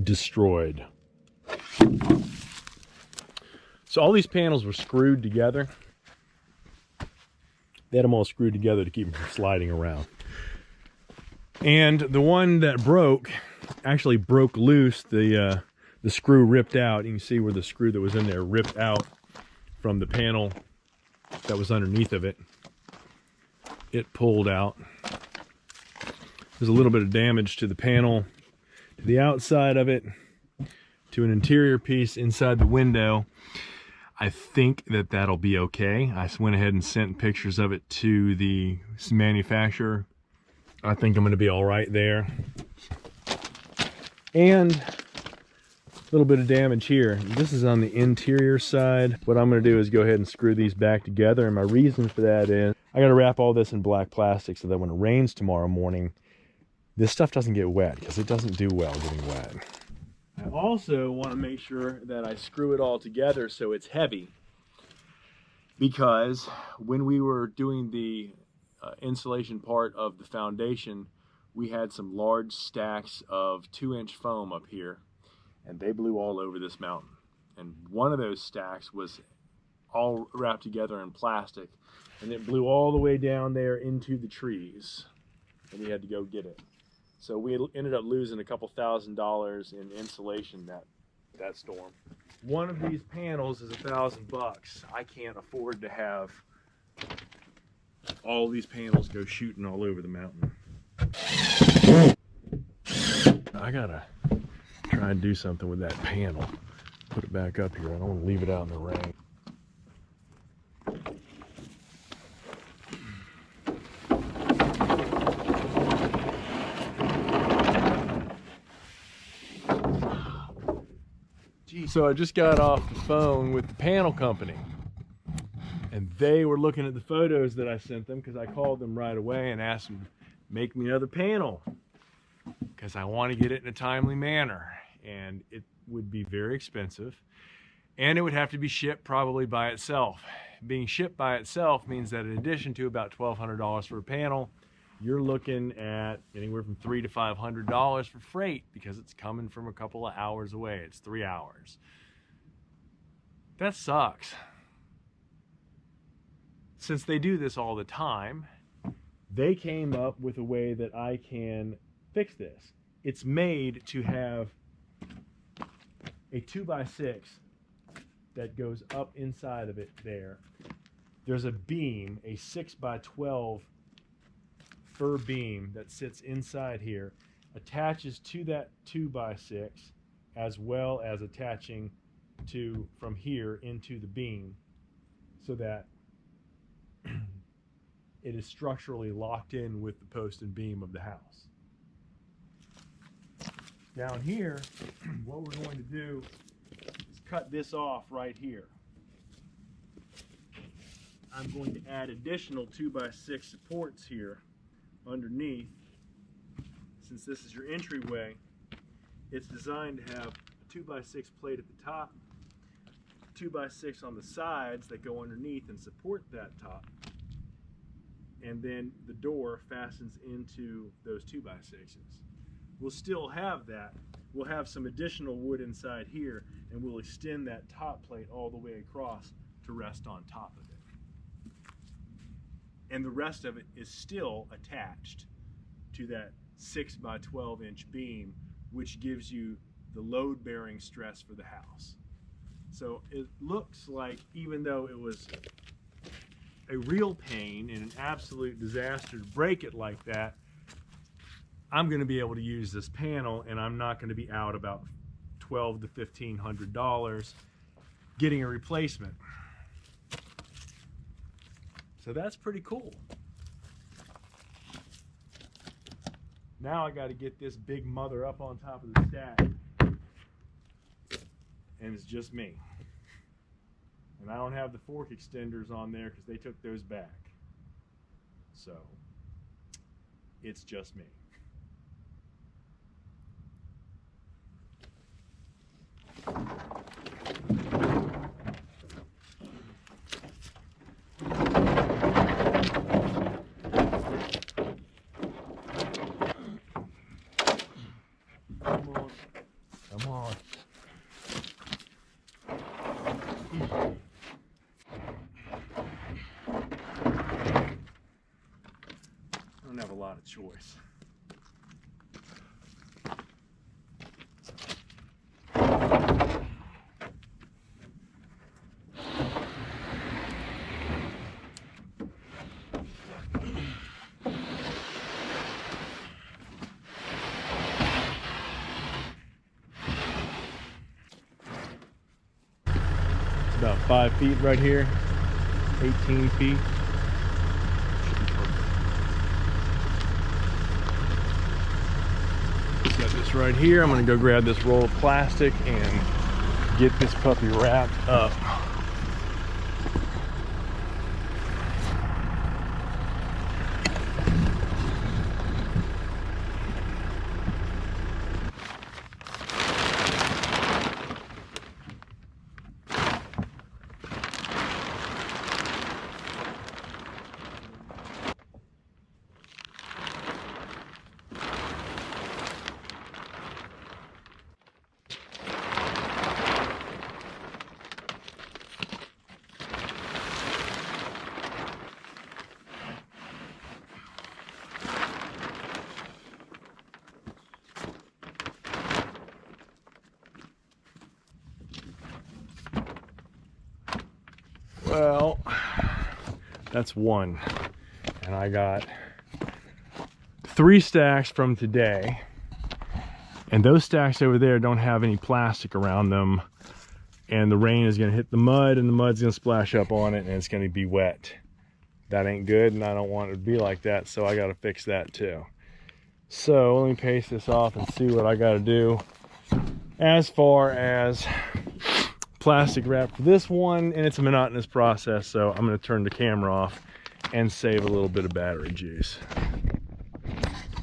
destroyed. So all these panels were screwed together. They had them all screwed together to keep them from sliding around. And the one that broke actually broke loose. The screw ripped out. You can see where the screw that was in there ripped out from the panel that was underneath of it. It pulled out. There's a little bit of damage to the panel, to the outside of it, to an interior piece inside the window. I think that that'll be okay. I went ahead and sent pictures of it to the manufacturer. I think I'm going to be all right there. And a little bit of damage here. This is on the interior side. What I'm going to do is go ahead and screw these back together. And my reason for that is I got to wrap all this in black plastic so that when it rains tomorrow morning, this stuff doesn't get wet, because it doesn't do well getting wet. I also want to make sure that I screw it all together so it's heavy, because when we were doing the insulation part of the foundation, we had some large stacks of 2-inch foam up here, and they blew all over this mountain. And one of those stacks was all wrapped together in plastic, and it blew all the way down there into the trees, and we had to go get it. So we ended up losing a couple $1,000s in insulation that storm. One of these panels is $1,000. I can't afford to have all these panels go shooting all over the mountain. I gotta try and do something with that panel. Put it back up here. I don't want to leave it out in the rain. So I just got off the phone with the panel company, and they were looking at the photos that I sent them, because I called them right away and asked them to make me another panel, because I want to get it in a timely manner, and it would be very expensive, and it would have to be shipped probably by itself. Being shipped by itself means that in addition to about $1,200 for a panel, you're looking at anywhere from $300 to $500 for freight, because it's coming from a couple of hours away. It's 3 hours. That sucks. Since they do this all the time, they came up with a way that I can fix this. It's made to have a 2x6 that goes up inside of it there. There's a beam, a 6x12 fir beam that sits inside here, attaches to that 2x6, as well as attaching to from here into the beam, so that it is structurally locked in with the post and beam of the house. Down here, what we're going to do is cut this off right here. I'm going to add additional 2x6 supports here underneath. Since this is your entryway, it's designed to have a 2x6 plate at the top, 2x6 on the sides that go underneath and support that top, and then the door fastens into those 2x6s. We'll still have that. We'll have some additional wood inside here, and we'll extend that top plate all the way across to rest on top of it. And the rest of it is still attached to that 6x12-inch beam, which gives you the load-bearing stress for the house. So it looks like, even though it was a real pain and an absolute disaster to break it like that, I'm going to be able to use this panel, and I'm not going to be out about $1,200 to $1,500 getting a replacement. So that's pretty cool. Now I got to get this big mother up on top of the stack, and it's just me. And I don't have the fork extenders on there because they took those back. So it's just me. choice. It's about 5 feet right here, 18 feet. Got this right here. I'm gonna go grab this roll of plastic and get this puppy wrapped up. Well, that's one. And I got 3 stacks from today. And those stacks over there don't have any plastic around them. And the rain is gonna hit the mud and the mud's gonna splash up on it and it's gonna be wet. That ain't good and I don't want it to be like that, so I gotta fix that too. So let me paste this off and see what I gotta do as far as plastic wrap for this one, and it's a monotonous process, so I'm going to turn the camera off and save a little bit of battery juice.